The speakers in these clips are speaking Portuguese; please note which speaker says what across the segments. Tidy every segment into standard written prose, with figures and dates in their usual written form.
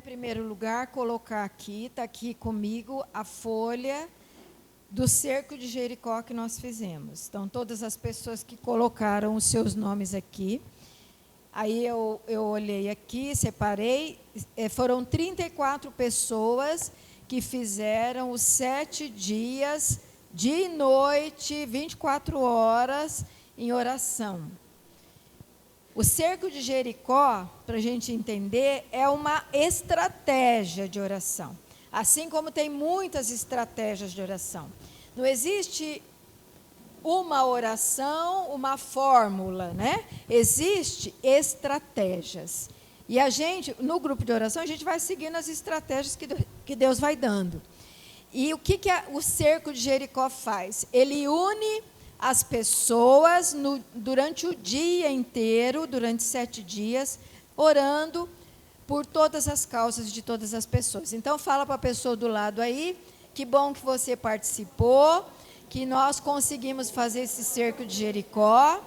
Speaker 1: primeiro lugar, colocar aqui, está aqui comigo, a folha do cerco de Jericó que nós fizemos. Então, todas as pessoas que colocaram os seus nomes aqui. Aí eu olhei aqui, separei, foram 34 pessoas que fizeram os 7 dias, dia e noite, 24 horas, em oração. O cerco de Jericó, para a gente entender, é uma estratégia de oração. Assim como tem muitas estratégias de oração. Não existe uma oração, uma fórmula, né? Existe estratégias. E a gente, no grupo de oração, a gente vai seguindo as estratégias que Deus vai dando. E o que o cerco de Jericó faz? Ele une as pessoas durante o dia inteiro, durante 7 dias, orando por todas as causas de todas as pessoas. Então, fala para a pessoa do lado aí, que bom que você participou, que nós conseguimos fazer esse cerco de Jericó.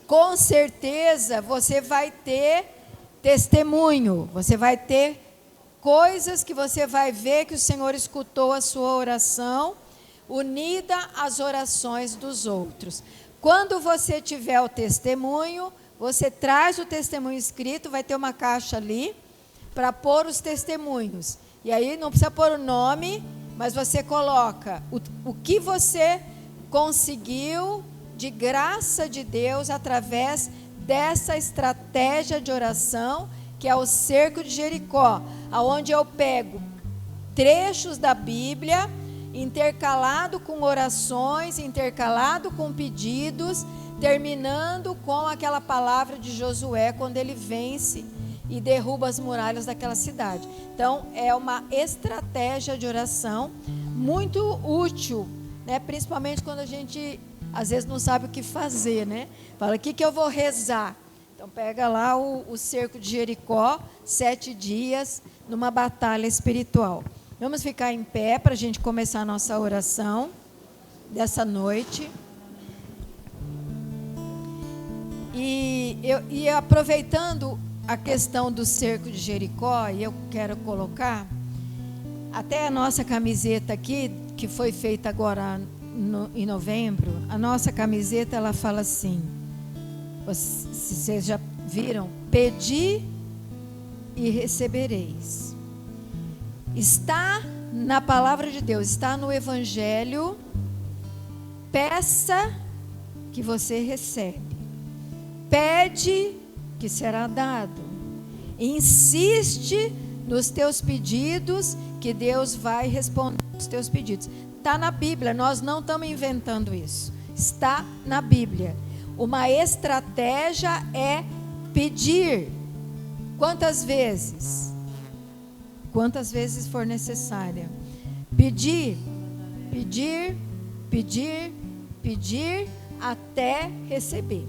Speaker 1: Com certeza, você vai ter testemunho, você vai ter coisas que você vai ver que o Senhor escutou a sua oração, unida às orações dos outros. Quando você tiver o testemunho, você traz o testemunho escrito, vai ter uma caixa ali para pôr os testemunhos. E aí não precisa pôr o nome, mas você coloca o que você conseguiu de graça de Deus através dessa estratégia de oração, que é o cerco de Jericó, aonde eu pego trechos da Bíblia, intercalado com orações, intercalado com pedidos, terminando com aquela palavra de Josué, quando ele vence e derruba as muralhas daquela cidade. Então, é uma estratégia de oração muito útil, né? Principalmente quando a gente, às vezes, não sabe o que fazer, né? Fala, o que eu vou rezar? Então, pega lá o cerco de Jericó, 7 dias, numa batalha espiritual. Vamos ficar em pé para a gente começar a nossa oração dessa noite. E aproveitando a questão do cerco de Jericó, eu quero colocar até a nossa camiseta aqui, que foi feita agora em novembro. A nossa camiseta, ela fala assim, vocês já viram? Pedi e recebereis. Está na palavra de Deus, está no Evangelho. Peça que você recebe. Pede que será dado. Insiste nos teus pedidos, que Deus vai responder os teus pedidos. Está na Bíblia, nós não estamos inventando isso. Está na Bíblia. Uma estratégia é pedir. Quantas vezes? Quantas vezes for necessária. Pedir, pedir, pedir, pedir, até receber.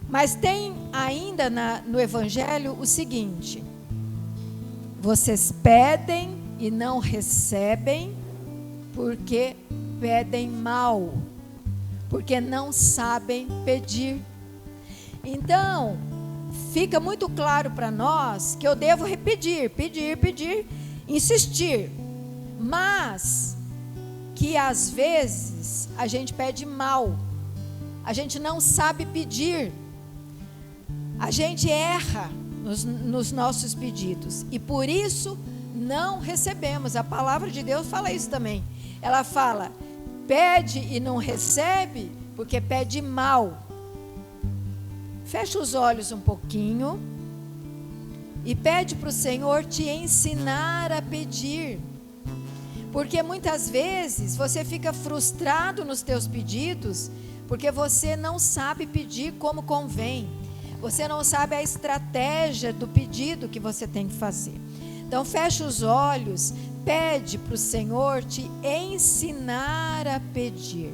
Speaker 1: Mas tem ainda no Evangelho o seguinte: vocês pedem e não recebem, porque pedem mal, porque não sabem pedir. Então, fica muito claro para nós que eu devo repetir, pedir, insistir, mas que às vezes a gente pede mal, a gente não sabe pedir, a gente erra nos nossos pedidos e por isso não recebemos. A palavra de Deus fala isso também. Ela fala, pede e não recebe porque pede mal. Fecha os olhos um pouquinho e pede para o Senhor te ensinar a pedir. Porque muitas vezes você fica frustrado nos teus pedidos porque você não sabe pedir como convém. Você não sabe a estratégia do pedido que você tem que fazer. Então fecha os olhos, pede para o Senhor te ensinar a pedir.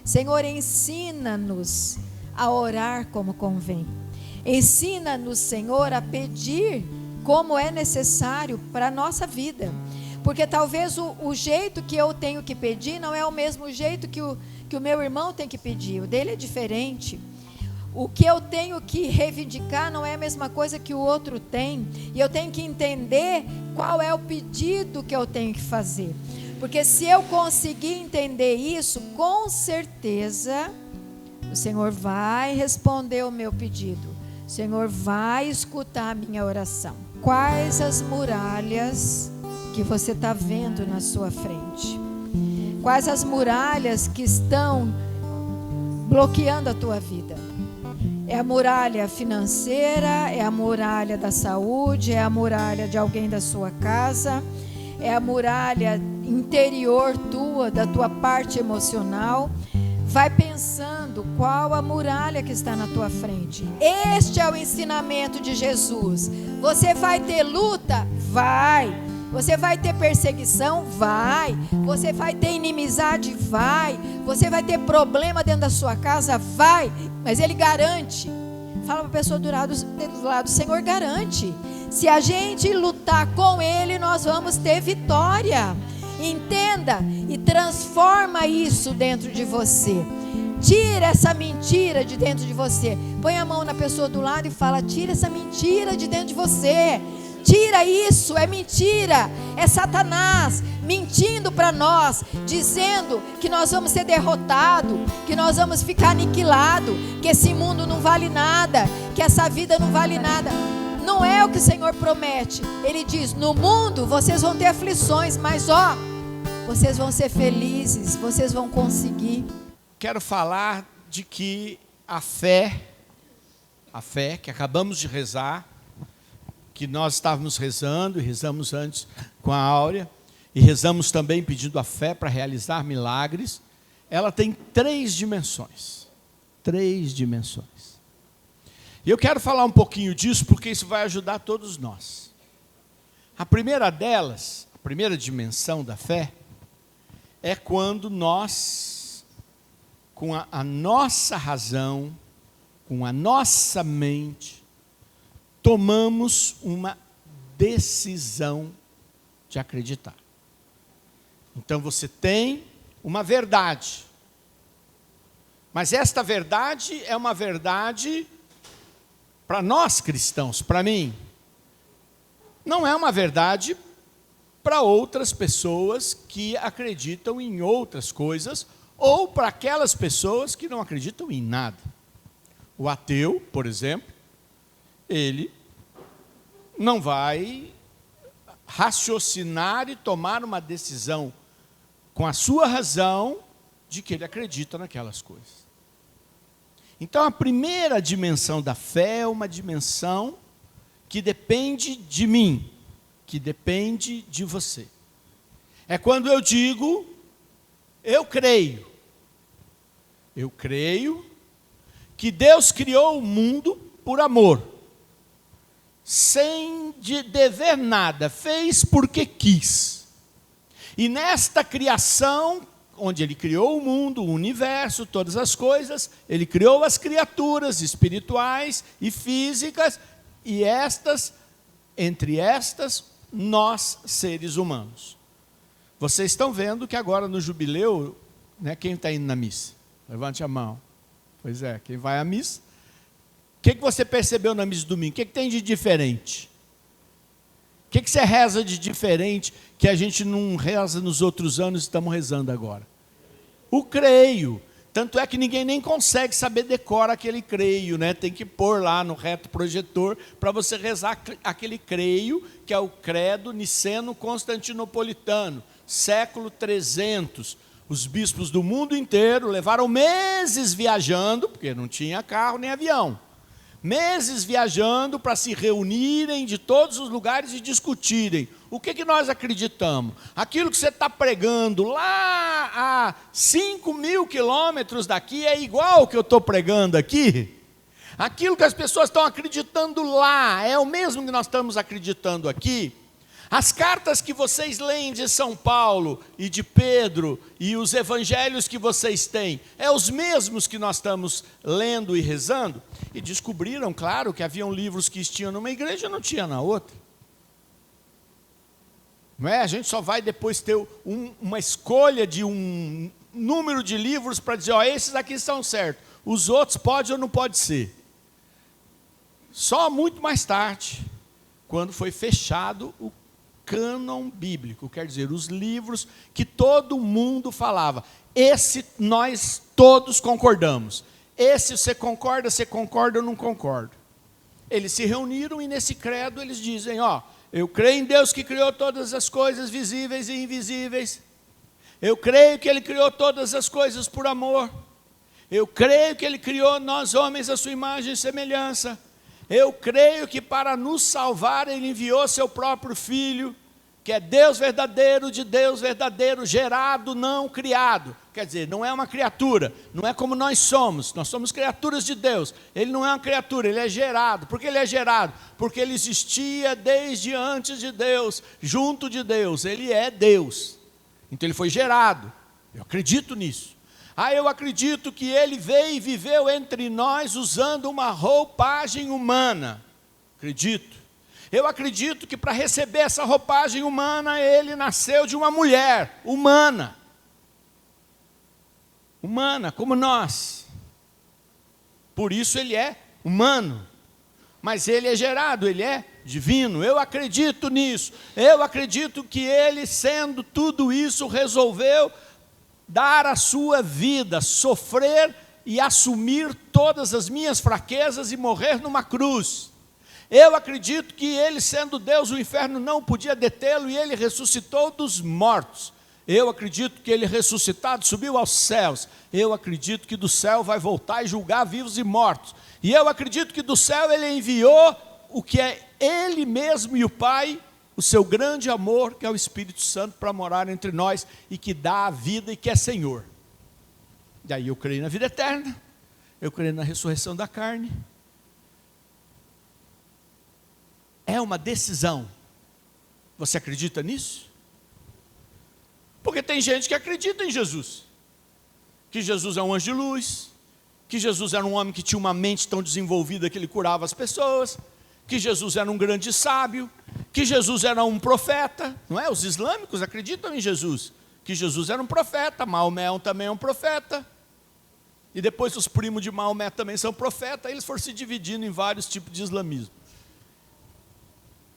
Speaker 1: Senhor, ensina-nos a orar como convém. Ensina-nos, Senhor, a pedir como é necessário para a nossa vida. Porque talvez o jeito que eu tenho que pedir não é o mesmo jeito que o meu irmão tem que pedir. O dele é diferente. O que eu tenho que reivindicar não é a mesma coisa que o outro tem. E eu tenho que entender qual é o pedido que eu tenho que fazer. Porque se eu conseguir entender isso, com certeza o Senhor vai responder o meu pedido. O Senhor vai escutar a minha oração. Quais as muralhas que você está vendo na sua frente? Quais as muralhas que estão bloqueando a tua vida? É a muralha financeira, é a muralha da saúde, é a muralha de alguém da sua casa, é a muralha interior tua, da tua parte emocional. Vai pensando qual a muralha que está na tua frente. Este é o ensinamento de Jesus. Você vai ter luta? Vai. Você vai ter perseguição? Vai. Você vai ter inimizade? Vai. Você vai ter problema dentro da sua casa? Vai. Mas Ele garante. Fala para a pessoa do lado, o Senhor garante. Se a gente lutar com Ele, nós vamos ter vitória. Entenda e transforma isso dentro de você. Tira essa mentira de dentro de você. Põe a mão na pessoa do lado e fala: tira essa mentira de dentro de você. Tira isso, é mentira. É Satanás mentindo para nós, dizendo que nós vamos ser derrotados, que nós vamos ficar aniquilados, que esse mundo não vale nada, que essa vida não vale nada. Não é o que o Senhor promete. Ele diz: no mundo vocês vão ter aflições, mas vocês vão ser felizes, vocês vão conseguir.
Speaker 2: Quero falar de que a fé que acabamos de rezar, que nós estávamos rezando, e rezamos antes com a Áurea, e rezamos também pedindo a fé para realizar milagres, ela tem 3 dimensões. 3 dimensões. E eu quero falar um pouquinho disso, porque isso vai ajudar todos nós. A primeira delas, a primeira dimensão da fé, é quando nós, com a nossa razão, com a nossa mente, tomamos uma decisão de acreditar. Então você tem uma verdade, mas esta verdade é uma verdade para nós cristãos, para mim. Não é uma verdade para outras pessoas que acreditam em outras coisas, ou para aquelas pessoas que não acreditam em nada. O ateu, por exemplo, ele não vai raciocinar e tomar uma decisão com a sua razão de que ele acredita naquelas coisas. Então, a primeira dimensão da fé é uma dimensão que depende de mim, que depende de você. É quando eu digo: eu creio que Deus criou o mundo por amor, sem dever nada, fez porque quis. E nesta criação, onde Ele criou o mundo, o universo, todas as coisas, Ele criou as criaturas espirituais e físicas, e entre estas, nós, seres humanos. Vocês estão vendo que agora no jubileu, né, quem está indo na missa? Levante a mão. Pois é, quem vai à missa. O que você percebeu na missa de domingo? O que tem de diferente? O que você reza de diferente que a gente não reza nos outros anos e estamos rezando agora? O creio. Tanto é que ninguém nem consegue saber decora aquele creio, né? Tem que pôr lá no reto projetor para você rezar aquele creio, que é o credo niceno-constantinopolitano, século 300. Os bispos do mundo inteiro levaram meses viajando, porque não tinha carro nem avião. Meses viajando para se reunirem de todos os lugares e discutirem. O que nós acreditamos? Aquilo que você está pregando lá a 5.000 quilômetros daqui é igual ao que eu estou pregando aqui? Aquilo que as pessoas estão acreditando lá é o mesmo que nós estamos acreditando aqui? As cartas que vocês leem de São Paulo e de Pedro e os evangelhos que vocês têm, é os mesmos que nós estamos lendo e rezando? E descobriram, claro, que haviam livros que tinham numa igreja e não tinha na outra. Não é? A gente só vai depois ter uma escolha de um número de livros para dizer, ó, esses aqui são certos, os outros pode ou não pode ser. Só muito mais tarde, quando foi fechado o cânon bíblico, quer dizer, os livros que todo mundo falava. Esse nós todos concordamos. Esse você concorda, eu não concordo. Eles se reuniram e nesse credo eles dizem, ó, eu creio em Deus que criou todas as coisas visíveis e invisíveis. Eu creio que Ele criou todas as coisas por amor. Eu creio que Ele criou nós homens à sua imagem e semelhança. Eu creio que para nos salvar Ele enviou seu próprio Filho, que é Deus verdadeiro, de Deus verdadeiro, gerado, não criado. Quer dizer, não é uma criatura, não é como nós somos criaturas de Deus. Ele não é uma criatura, Ele é gerado. Por que Ele é gerado? Porque Ele existia desde antes de Deus, junto de Deus, Ele é Deus. Então Ele foi gerado, eu acredito nisso. Eu acredito que Ele veio e viveu entre nós usando uma roupagem humana, acredito. Eu acredito que para receber essa roupagem humana, Ele nasceu de uma mulher humana. Humana, como nós. Por isso Ele é humano. Mas Ele é gerado, Ele é divino. Eu acredito nisso. Eu acredito que Ele, sendo tudo isso, resolveu dar a sua vida, sofrer e assumir todas as minhas fraquezas e morrer numa cruz. Eu acredito que Ele, sendo Deus, o inferno não podia detê-lo e Ele ressuscitou dos mortos. Eu acredito que Ele ressuscitado subiu aos céus. Eu acredito que do céu vai voltar e julgar vivos e mortos. E eu acredito que do céu Ele enviou o que é Ele mesmo e o Pai, o seu grande amor, que é o Espírito Santo, para morar entre nós e que dá a vida e que é Senhor. Daí eu creio na vida eterna, eu creio na ressurreição da carne. É uma decisão. Você acredita nisso? Porque tem gente que acredita em Jesus. Que Jesus é um anjo de luz, que Jesus era um homem que tinha uma mente tão desenvolvida que ele curava as pessoas, que Jesus era um grande sábio, que Jesus era um profeta, não é? Os islâmicos acreditam em Jesus, que Jesus era um profeta, Maomé também é um profeta, e depois os primos de Maomé também são profetas, eles foram se dividindo em vários tipos de islamismo.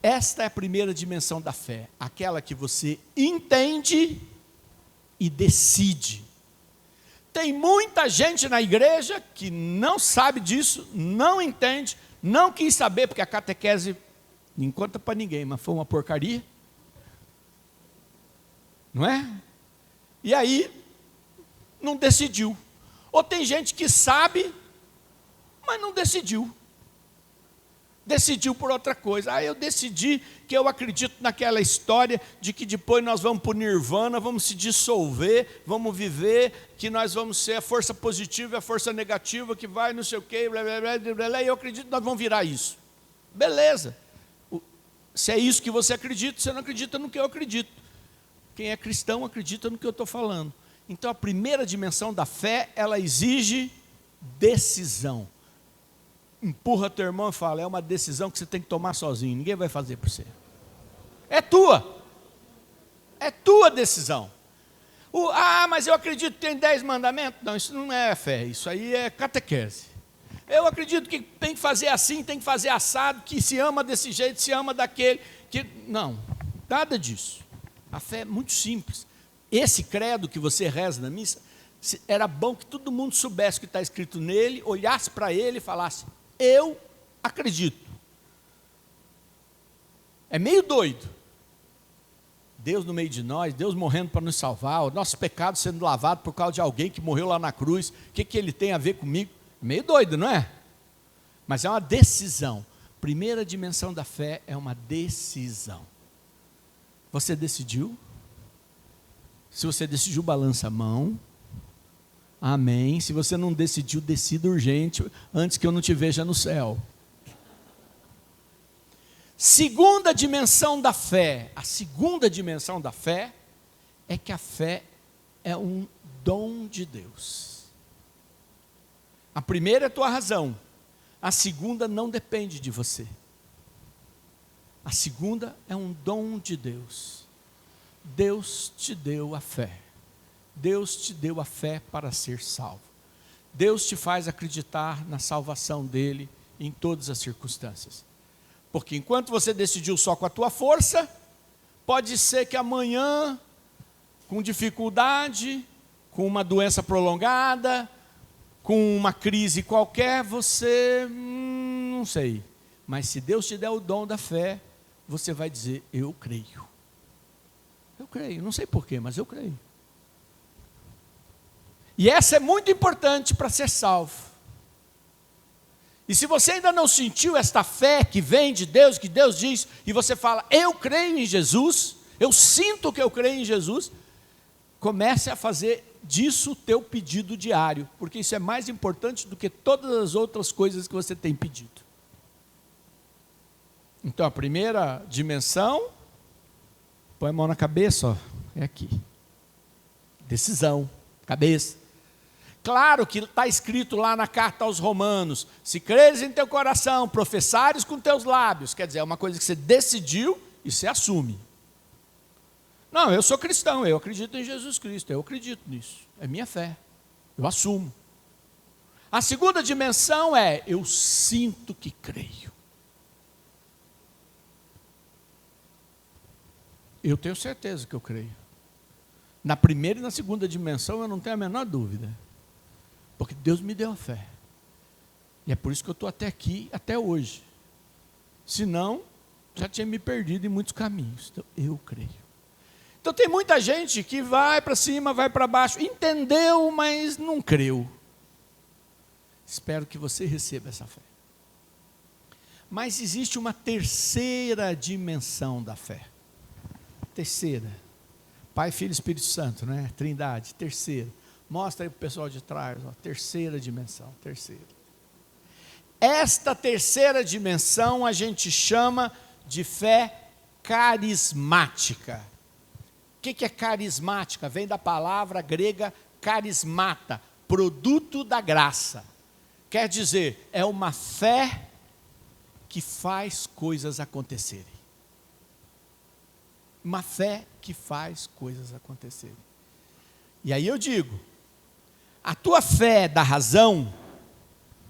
Speaker 2: Esta é a primeira dimensão da fé, aquela que você entende e decide. Tem muita gente na igreja que não sabe disso, não entende, não quis saber, porque a catequese não conta para ninguém, mas foi uma porcaria. Não é? E aí, não decidiu. Ou tem gente que sabe, mas não decidiu. Decidiu por outra coisa. Eu decidi que eu acredito naquela história de que depois nós vamos para o nirvana, vamos se dissolver, vamos viver, que nós vamos ser a força positiva e a força negativa, que vai não sei o quê, blá, blá, blá, blá, blá, e eu acredito que nós vamos virar isso. Beleza. Se é isso que você acredita, você não acredita no que eu acredito. Quem é cristão acredita no que eu estou falando. Então a primeira dimensão da fé, ela exige decisão. Empurra teu irmão e fala, é uma decisão que você tem que tomar sozinho, ninguém vai fazer por você. É tua. É tua decisão. Mas eu acredito que tem 10 mandamentos. Não, isso não é fé, isso aí é catequese. Eu acredito que tem que fazer assim, tem que fazer assado, que se ama desse jeito, se ama daquele. Não, nada disso. A fé é muito simples. Esse credo que você reza na missa, era bom que todo mundo soubesse o que está escrito nele, olhasse para ele e falasse, eu acredito. É meio doido. Deus no meio de nós, Deus morrendo para nos salvar, o nosso pecado sendo lavado por causa de alguém que morreu lá na cruz, o que ele tem a ver comigo? Meio doido, não é? Mas é uma decisão. Primeira dimensão da fé é uma decisão. Você decidiu? Se você decidiu, balança a mão. Amém. Se você não decidiu, decida urgente, antes que eu não te veja no céu. Segunda dimensão da fé. A segunda dimensão da fé é que a fé é um dom de Deus. A primeira é a tua razão. A segunda não depende de você. A segunda é um dom de Deus. Deus te deu a fé. Deus te deu a fé para ser salvo. Deus te faz acreditar na salvação dele em todas as circunstâncias. Porque enquanto você decidiu só com a tua força, pode ser que amanhã, com dificuldade, com uma doença prolongada, com uma crise qualquer, você, não sei. Mas se Deus te der o dom da fé, você vai dizer, eu creio. Eu creio, não sei porquê, mas eu creio. E essa é muito importante para ser salvo. E se você ainda não sentiu esta fé que vem de Deus, que Deus diz, e você fala, eu creio em Jesus, eu sinto que eu creio em Jesus, comece a fazer disso o teu pedido diário, porque isso é mais importante do que todas as outras coisas que você tem pedido. Então a primeira dimensão, põe a mão na cabeça, ó, é aqui. Decisão, cabeça. Claro que está escrito lá na carta aos Romanos, se creres em teu coração, professares com teus lábios, quer dizer, é uma coisa que você decidiu e você assume. Não, eu sou cristão, eu acredito em Jesus Cristo, eu acredito nisso, é minha fé, eu assumo. A segunda dimensão é, eu sinto que creio. Eu tenho certeza que eu creio. Na primeira e na segunda dimensão eu não tenho a menor dúvida. Porque Deus me deu a fé. E é por isso que eu estou até aqui, até hoje. Senão, já tinha me perdido em muitos caminhos. Então, eu creio. Então tem muita gente que vai para cima, vai para baixo, entendeu, mas não creu. Espero que você receba essa fé. Mas existe uma terceira dimensão da fé. Terceira. Pai, Filho e Espírito Santo, né? Trindade, terceira. Mostra aí para o pessoal de trás, ó, terceira dimensão, terceira. Esta terceira dimensão a gente chama de fé carismática. O que é carismática? Vem da palavra grega carismata, produto da graça. Quer dizer, é uma fé que faz coisas acontecerem. Uma fé que faz coisas acontecerem. E aí eu digo, a tua fé da razão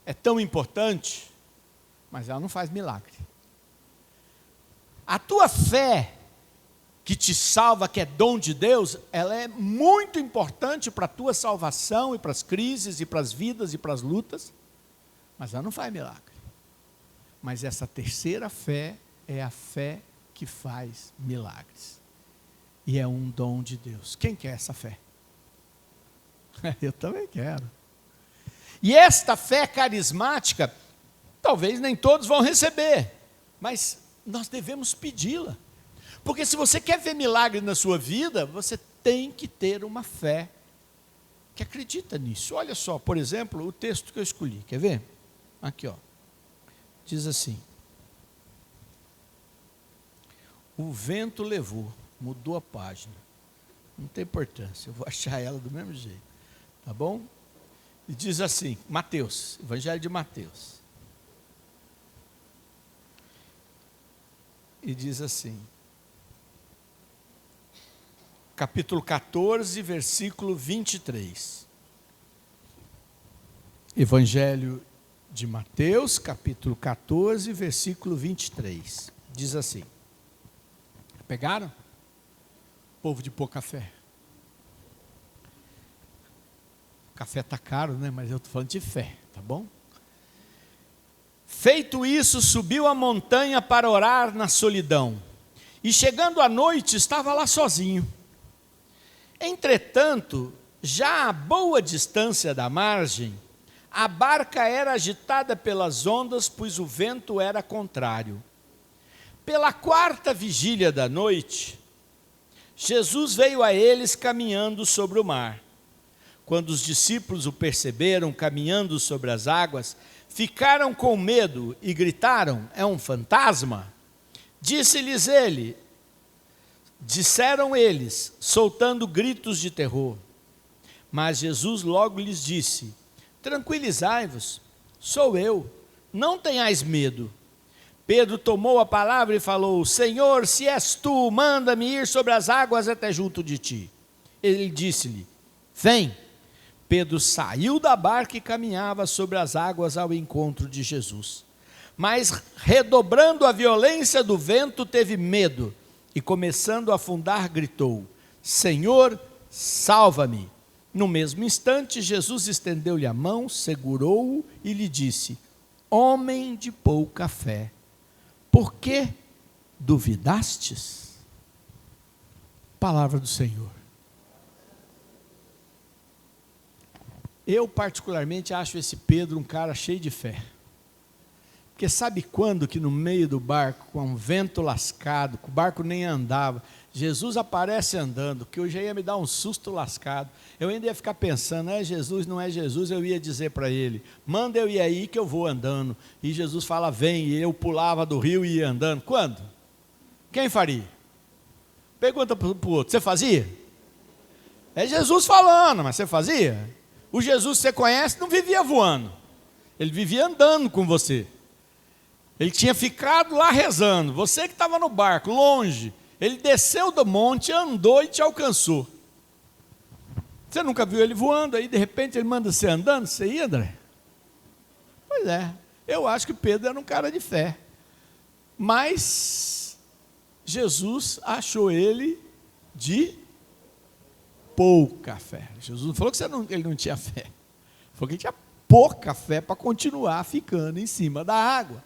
Speaker 2: é tão importante, mas ela não faz milagre. A tua fé que te salva, que é dom de Deus, ela é muito importante para a tua salvação e para as crises e para as vidas e para as lutas, mas ela não faz milagre. Mas essa terceira fé é a fé que faz milagres. E é um dom de Deus. Quem quer essa fé? Eu também quero. E esta fé carismática, talvez nem todos vão receber, mas nós devemos pedi-la. Porque se você quer ver milagre na sua vida, você tem que ter uma fé que acredita nisso. Olha só, por exemplo, o texto que eu escolhi, quer ver? Aqui, ó. Diz assim: o vento levou, mudou a página. Não tem importância, eu vou achar ela do mesmo jeito. Tá bom? E diz assim, Mateus, Evangelho de Mateus. E diz assim, capítulo 14, versículo 23. Evangelho de Mateus, capítulo 14, versículo 23. Diz assim. Pegaram? Povo de pouca fé. Café está caro, né? Mas eu estou falando de fé, tá bom? Feito isso, subiu a montanha para orar na solidão. E chegando à noite, estava lá sozinho. Entretanto, já a boa distância da margem, a barca era agitada pelas ondas, pois o vento era contrário. Pela quarta vigília da noite, Jesus veio a eles caminhando sobre o mar. Quando os discípulos o perceberam caminhando sobre as águas, ficaram com medo e gritaram, é um fantasma? Disseram eles, soltando gritos de terror. Mas Jesus logo lhes disse, tranquilizai-vos, sou eu, não tenhais medo. Pedro tomou a palavra e falou: Senhor, se és tu, manda-me ir sobre as águas até junto de ti. Ele disse-lhe: vem. Pedro saiu da barca e caminhava sobre as águas ao encontro de Jesus. Mas, redobrando a violência do vento, teve medo e, começando a afundar, gritou: Senhor, salva-me. No mesmo instante, Jesus estendeu-lhe a mão, segurou-o e lhe disse: homem de pouca fé, por que duvidastes? Palavra do Senhor. Eu particularmente acho esse Pedro um cara cheio de fé. Porque sabe quando que no meio do barco, com um vento lascado, que o barco nem andava, Jesus aparece andando, que eu já ia me dar um susto lascado. Eu ainda ia ficar pensando, é Jesus, não é Jesus, eu ia dizer para ele, manda eu ir aí que eu vou andando. E Jesus fala, vem, e eu pulava do rio e ia andando. Quando? Quem faria? Pergunta para o outro, você fazia? É Jesus falando, mas você fazia? O Jesus que você conhece não vivia voando, ele vivia andando com você. Ele tinha ficado lá rezando, você que estava no barco, longe, ele desceu do monte, andou e te alcançou. Você nunca viu ele voando, aí de repente ele manda você andando, você ia, André? Pois é, eu acho que Pedro era um cara de fé, mas Jesus achou ele de pouca fé. Jesus não falou que ele não tinha fé, falou que ele tinha pouca fé para continuar ficando em cima da água.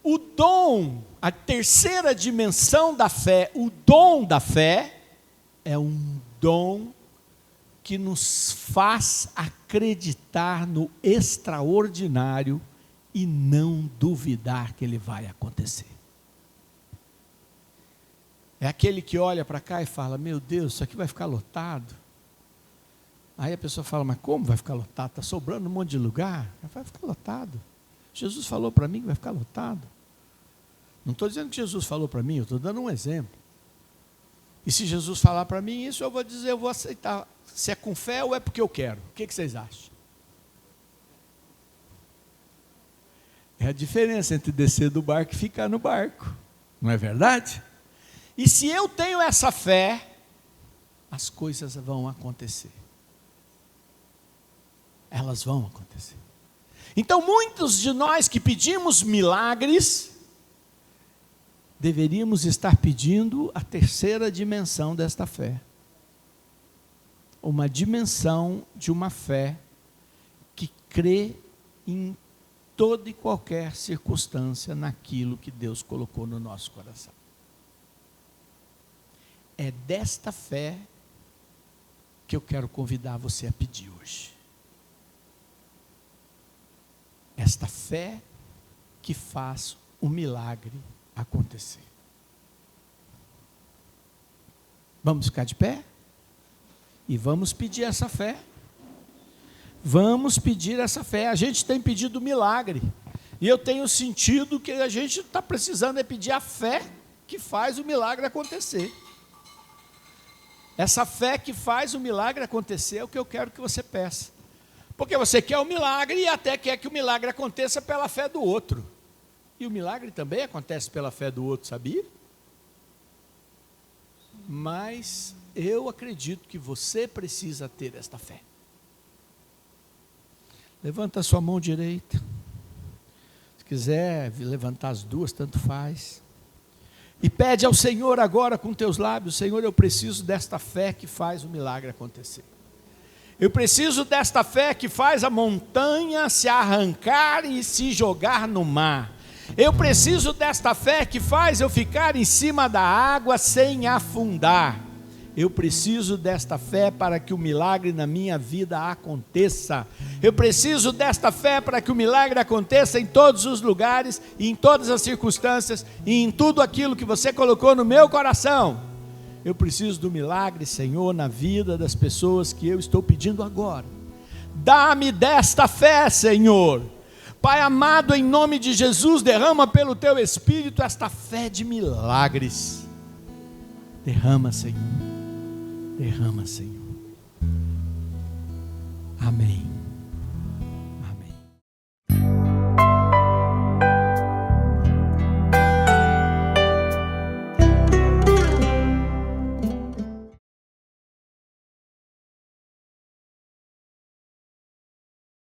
Speaker 2: O dom, a terceira dimensão da fé, o dom da fé, é um dom que nos faz acreditar no extraordinário e não duvidar que ele vai acontecer. É aquele que olha para cá e fala, meu Deus, isso aqui vai ficar lotado. Aí a pessoa fala, mas como vai ficar lotado? Está sobrando um monte de lugar. Vai ficar lotado. Jesus falou para mim que vai ficar lotado. Não estou dizendo que Jesus falou para mim, eu estou dando um exemplo. E se Jesus falar para mim isso, eu vou dizer, eu vou aceitar. Se é com fé ou é porque eu quero. O que vocês acham? É a diferença entre descer do barco e ficar no barco. Não é verdade? E se eu tenho essa fé, as coisas vão acontecer. Elas vão acontecer. Então, muitos de nós que pedimos milagres, deveríamos estar pedindo a terceira dimensão desta fé. Uma dimensão de uma fé que crê em toda e qualquer circunstância naquilo que Deus colocou no nosso coração. É desta fé que eu quero convidar você a pedir hoje. Esta fé que faz o milagre acontecer. Vamos ficar de pé? E vamos pedir essa fé. Vamos pedir essa fé. A gente tem pedido milagre. E eu tenho sentido que a gente está precisando é pedir a fé que faz o milagre acontecer. Essa fé que faz o milagre acontecer é o que eu quero que você peça. Porque você quer o milagre e até quer que o milagre aconteça pela fé do outro. E o milagre também acontece pela fé do outro, sabia? Mas eu acredito que você precisa ter esta fé. Levanta a sua mão direita. Se quiser levantar as duas, tanto faz. E pede ao Senhor agora com teus lábios, Senhor, eu preciso desta fé que faz o milagre acontecer. Eu preciso desta fé que faz a montanha se arrancar e se jogar no mar. Eu preciso desta fé que faz eu ficar em cima da água sem afundar. Eu preciso desta fé para que o milagre na minha vida aconteça. Eu preciso desta fé para que o milagre aconteça em todos os lugares, e em todas as circunstâncias, e em tudo aquilo que você colocou no meu coração. Eu preciso do milagre, Senhor, na vida das pessoas que eu estou pedindo agora. Dá-me desta fé, Senhor. Pai amado, em nome de Jesus, derrama pelo Teu Espírito esta fé de milagres. Derrama, Senhor. Derrama, Senhor. Amém.